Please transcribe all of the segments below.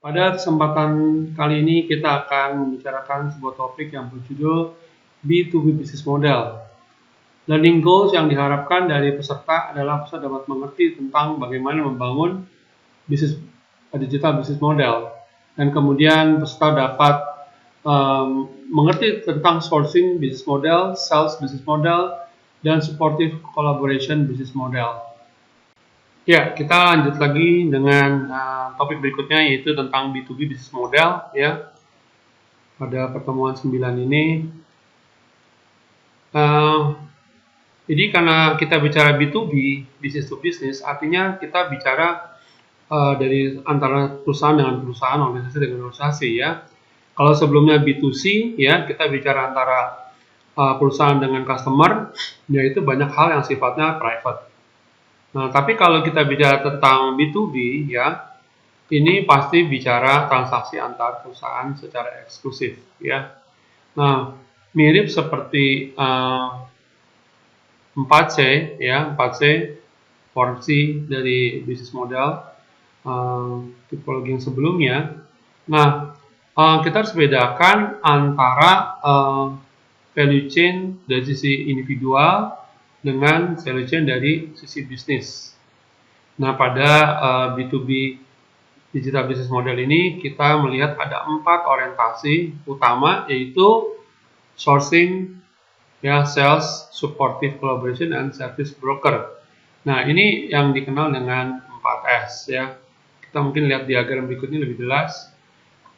Pada kesempatan kali ini kita akan membicarakan sebuah topik yang berjudul B2B Business Model. Learning goals yang diharapkan dari peserta adalah peserta dapat mengerti tentang bagaimana membangun digital business model, dan kemudian peserta dapat mengerti tentang sourcing business model, sales business model, dan supportive collaboration business model. Ya, kita lanjut lagi dengan topik berikutnya, yaitu tentang B2B business model. Ya, pada pertemuan 9 ini. Jadi karena kita bicara B2B, business to business, artinya kita bicara dari antara perusahaan dengan perusahaan, organisasi dengan organisasi. Ya, kalau sebelumnya B2C, ya kita bicara antara perusahaan dengan customer, yaitu banyak hal yang sifatnya private. Nah, tapi kalau kita bicara tentang B2B, ya, ini pasti bicara transaksi antar perusahaan secara eksklusif, ya. Nah, mirip seperti 4C, ya, 4C, 4C dari bisnis model tipologi yang sebelumnya. Nah, kita harus bedakan antara value chain dari sisi individual dengan value chain dari sisi bisnis. Nah, pada B2B digital business model ini kita melihat ada 4 orientasi utama, yaitu sourcing, ya, sales, supportive collaboration, and service broker. Nah, ini yang dikenal dengan 4S, ya. Kita mungkin lihat diagram berikutnya lebih jelas.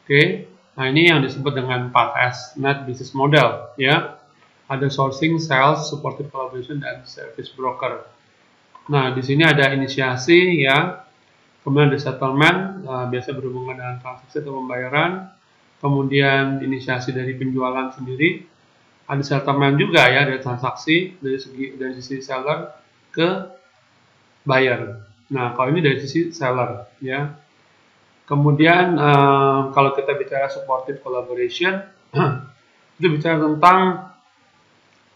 Oke. Nah, ini yang disebut dengan 4S, net business model, ya. Ada sourcing, sales, supportive collaboration, dan service broker. Nah, di sini ada inisiasi, ya. Kemudian ada settlement, biasa berhubungan dengan transaksi atau pembayaran. Kemudian inisiasi dari penjualan sendiri. Ada settlement juga, ya, dari transaksi dari sisi seller ke buyer. Nah, kalau ini dari sisi seller, ya. Kemudian kalau kita bicara supportive collaboration, itu bicara tentang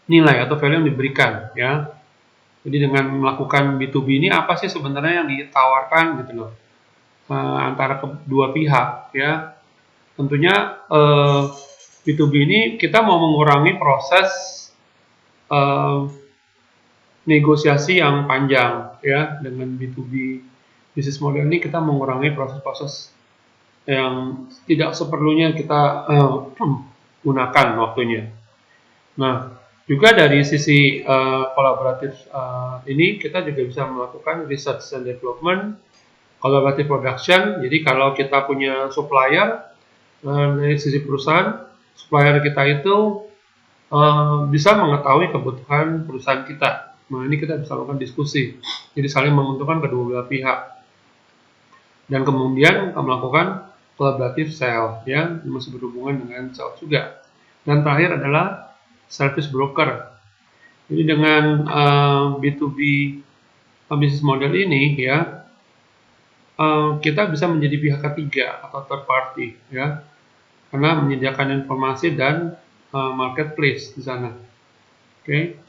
nilai atau value yang diberikan, ya. Jadi dengan melakukan B2B ini apa sih sebenarnya yang ditawarkan gitu loh antara kedua pihak, ya. Tentunya B2B ini kita mau mengurangi proses negosiasi yang panjang, ya. Dengan B2B business model ini kita mengurangi proses-proses yang tidak seperlunya kita gunakan waktunya. Nah, juga dari sisi kolaboratif ini kita juga bisa melakukan research and development, collaborative production. Jadi kalau kita punya supplier dari sisi perusahaan, supplier kita itu bisa mengetahui kebutuhan perusahaan kita. Nah, ini kita bisa lakukan diskusi. Jadi saling menguntungkan kedua belah pihak. Dan kemudian melakukan collaborative sale, ya, masih berhubungan dengan sales juga. Dan terakhir adalah service broker. Jadi dengan B2B business model ini, ya, kita bisa menjadi pihak ketiga atau third party, ya, karena menyediakan informasi dan marketplace di sana. Oke.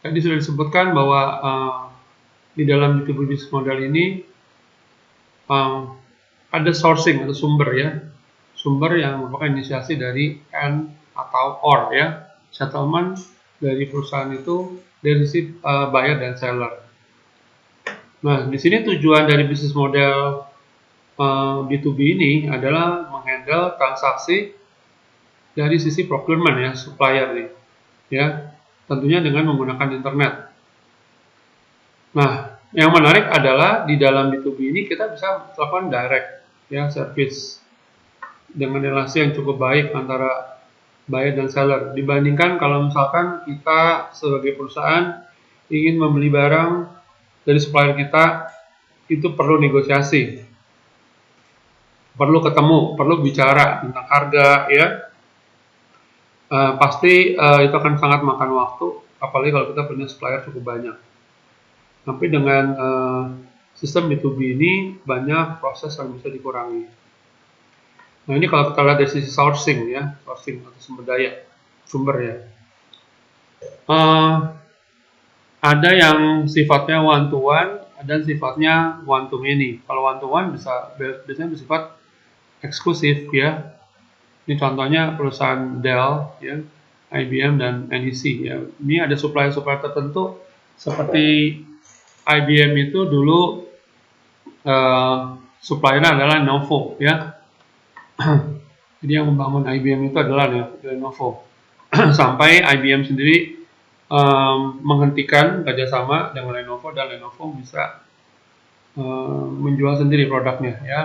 Tadi sudah disebutkan bahwa di dalam B2B business model ini ada sourcing atau sumber, ya. Sumber yang merupakan inisiasi dari and atau or, ya, settlement dari perusahaan itu dari sisi buyer dan seller. Nah, di sini tujuan dari bisnis model B2B ini adalah menghandle transaksi dari sisi procurement, ya, supplier nih, ya, tentunya dengan menggunakan internet. Nah, yang menarik adalah di dalam B2B ini kita bisa melakukan direct, ya, service dengan relasi yang cukup baik antara buyer dan seller, dibandingkan kalau misalkan kita sebagai perusahaan ingin membeli barang dari supplier kita, itu perlu negosiasi, perlu ketemu, perlu bicara tentang harga, ya. Pasti itu akan sangat makan waktu, apalagi kalau kita punya supplier cukup banyak. Tapi dengan sistem B2B ini banyak proses yang bisa dikurangi. Nah, ini kalau kita lihat dari sisi sourcing, ya, sourcing atau sumber, ya. Ada yang sifatnya one to one, dan sifatnya one to many. Kalau one to one biasanya bersifat eksklusif ya. Ini contohnya perusahaan Dell ya, IBM dan NEC ya. Ini ada supplier-supplier tertentu seperti IBM itu dulu suppliernya adalah Lenovo ya. Jadi yang membangun IBM itu adalah Lenovo. Sampai IBM sendiri menghentikan kerjasama dengan Lenovo dan Lenovo bisa menjual sendiri produknya ya.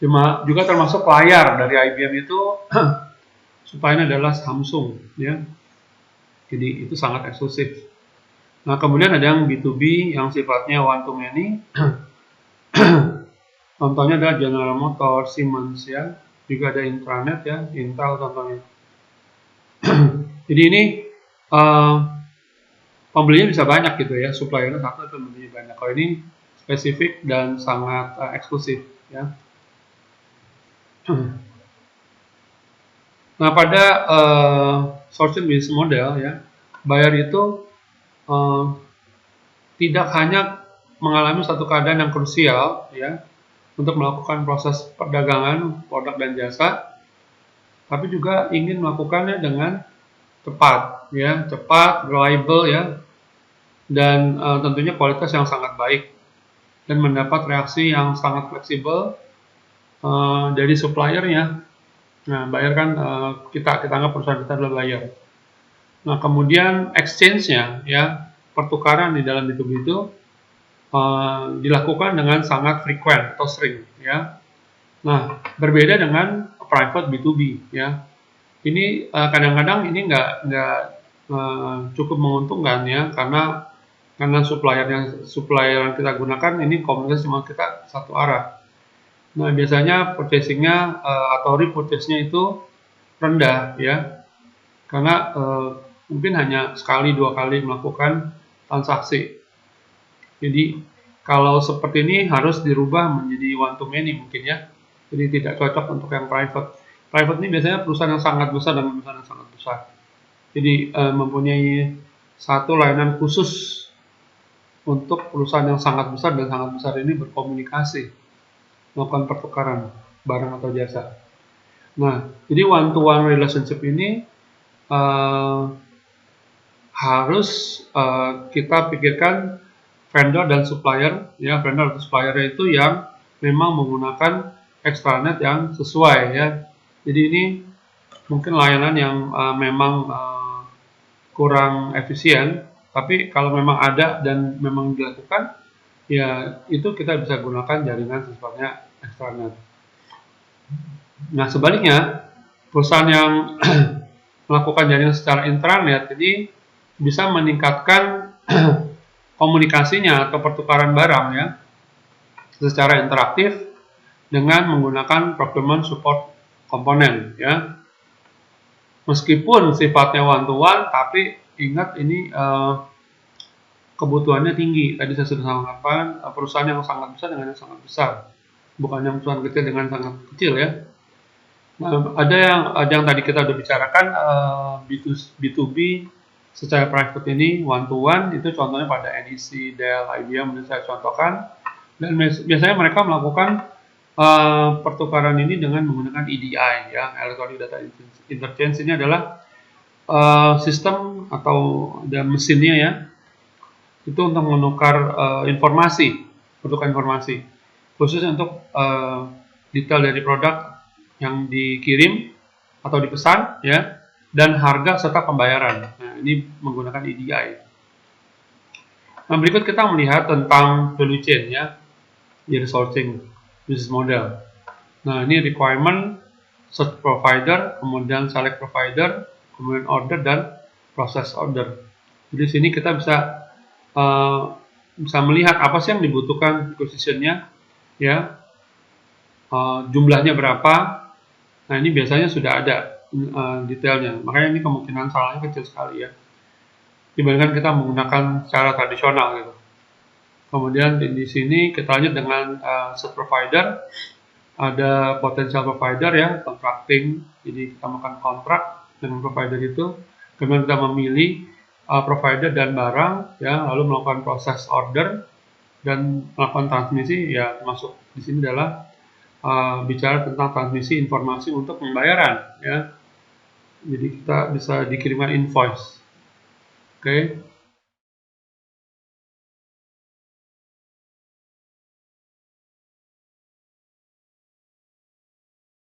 Cuma juga termasuk layar dari IBM itu suppliernya adalah Samsung ya. Jadi itu sangat eksklusif. Nah, kemudian ada yang B2B yang sifatnya one to many. Contohnya adalah General Motors, Siemens ya. Juga ada intranet ya, Intel contohnya. Jadi ini pembelinya bisa banyak gitu ya, suppliernya satu atau pembelinya banyak. Kalau ini spesifik dan sangat eksklusif ya. Nah, pada sourcing business model ya, buyer itu tidak hanya mengalami satu keadaan yang krusial ya untuk melakukan proses perdagangan produk dan jasa, tapi juga ingin melakukannya dengan cepat ya, cepat, reliable ya, dan tentunya kualitas yang sangat baik dan mendapat reaksi yang sangat fleksibel dari suppliernya. Nah, buyer kan kita anggap perusahaan kita adalah buyer. Nah, kemudian exchange-nya ya, pertukaran di dalam B2B itu dilakukan dengan sangat frequent atau sering ya. Nah, berbeda dengan private B2B ya. Ini kadang-kadang ini nggak cukup menguntungkan ya, karena supplier yang kita gunakan ini komunikasi sama kita satu arah. Nah, biasanya purchasing-nya atau repurchase-nya itu rendah ya, karena mungkin hanya sekali dua kali melakukan transaksi. Jadi kalau seperti ini harus dirubah menjadi one to many mungkin ya. Jadi tidak cocok untuk yang private. Private ini biasanya perusahaan yang sangat besar dan perusahaan yang sangat besar. Jadi mempunyai satu layanan khusus untuk perusahaan yang sangat besar dan sangat besar ini berkomunikasi, melakukan pertukaran barang atau jasa. Nah, jadi one to one relationship ini harus kita pikirkan vendor dan supplier ya. Vendor dan supplier itu yang memang menggunakan extranet yang sesuai ya. Jadi ini mungkin layanan yang memang kurang efisien, tapi kalau memang ada dan memang dilakukan ya, itu kita bisa gunakan jaringan sifatnya extranet. Nah, sebaliknya perusahaan yang melakukan jaringan secara intranet ini bisa meningkatkan komunikasinya atau pertukaran barang ya secara interaktif dengan menggunakan procurement support komponen ya. Meskipun sifatnya one to one, tapi ingat ini kebutuhannya tinggi. Tadi saya sudah sampaikan perusahaan yang sangat besar dengan yang sangat besar, bukan yang perusahaan kecil dengan sangat kecil ya. Nah, ada yang tadi kita sudah bicarakan B2B secara private ini one to one, itu contohnya pada NEC, Dell, IBM yang saya contohkan, dan biasanya mereka melakukan pertukaran ini dengan menggunakan EDI ya, Electronic Data Interchange. Ini adalah sistem atau ada mesinnya ya, itu untuk menukar informasi, khusus untuk detail dari produk yang dikirim atau dipesan ya, dan harga serta pembayaran. Nah, ini menggunakan EDI. Nah, berikut kita melihat tentang value chain ya, jadi sourcing business model. Nah, ini requirement, search provider, kemudian select provider, kemudian order dan process order. Jadi sini kita bisa melihat apa sih yang dibutuhkan acquisition-nya ya, jumlahnya berapa. Nah, ini biasanya sudah ada detailnya, makanya ini kemungkinan salahnya kecil sekali ya, dibandingkan kita menggunakan cara tradisional gitu. Kemudian di sini kita lanjut dengan search provider. Ada potential provider ya, contracting. Jadi kita melakukan kontrak dengan provider itu. Kemudian kita memilih provider dan barang ya, lalu melakukan proses order. dan melakukan transmisi, ya termasuk di sini adalah bicara tentang transmisi informasi untuk pembayaran, ya. Jadi kita bisa dikirimkan invoice. Oke.